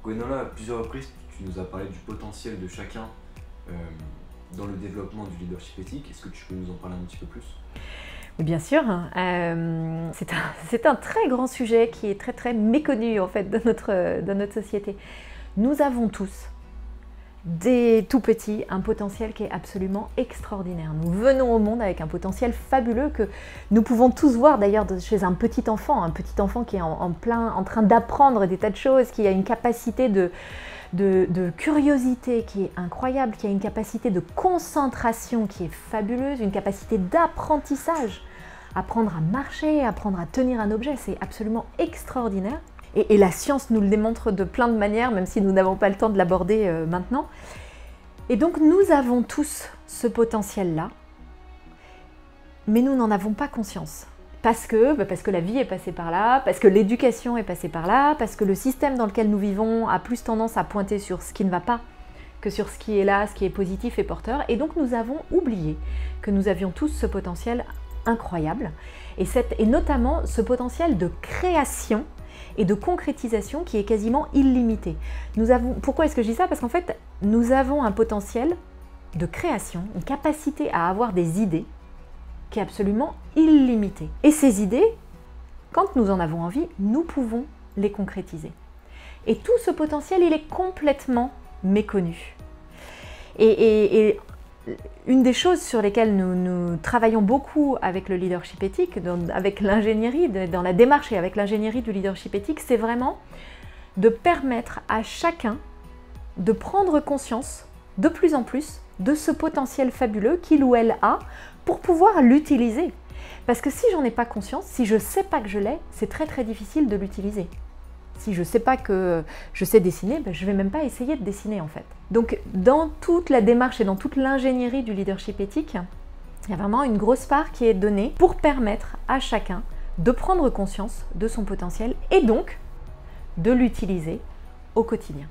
Gwenola, à plusieurs reprises, tu nous as parlé du potentiel de chacun euh, dans le développement du leadership éthique. Est-ce que tu peux nous en parler un petit peu plus? Oui, bien sûr. C'est un très grand sujet qui est très méconnu en fait dans notre société. Nous avons tous, dès tout petits, un potentiel qui est absolument extraordinaire. Nous venons au monde avec un potentiel fabuleux que nous pouvons tous voir d'ailleurs chez un petit enfant qui est en train d'apprendre des tas de choses, qui a une capacité de curiosité qui est incroyable, qui a une capacité de concentration qui est fabuleuse, une capacité d'apprentissage. Apprendre à marcher, apprendre à tenir un objet, c'est absolument extraordinaire. Et la science nous le démontre de plein de manières, même si nous n'avons pas le temps de l'aborder maintenant. Et donc nous avons tous ce potentiel-là, mais nous n'en avons pas conscience. Parce que la vie est passée par là, parce que l'éducation est passée par là, parce que le système dans lequel nous vivons a plus tendance à pointer sur ce qui ne va pas que sur ce qui est là, ce qui est positif et porteur. Et donc nous avons oublié que nous avions tous ce potentiel incroyable, et notamment ce potentiel de création et de concrétisation qui est quasiment illimité. Pourquoi est-ce que je dis ça? Parce qu'en fait, nous avons un potentiel de création, une capacité à avoir des idées qui est absolument illimitée. Et ces idées, quand nous en avons envie, nous pouvons les concrétiser. Et tout ce potentiel, il est complètement méconnu. Et une des choses sur lesquelles nous travaillons beaucoup avec le leadership éthique, avec l'ingénierie, dans la démarche et avec l'ingénierie du leadership éthique, c'est vraiment de permettre à chacun de prendre conscience de plus en plus de ce potentiel fabuleux qu'il ou elle a pour pouvoir l'utiliser. Parce que si j'en ai pas conscience, si je ne sais pas que je l'ai, c'est très difficile de l'utiliser. Si je ne sais pas que je sais dessiner, je ne vais même pas essayer de dessiner en fait. Donc dans toute la démarche et dans toute l'ingénierie du leadership éthique, il y a vraiment une grosse part qui est donnée pour permettre à chacun de prendre conscience de son potentiel et donc de l'utiliser au quotidien.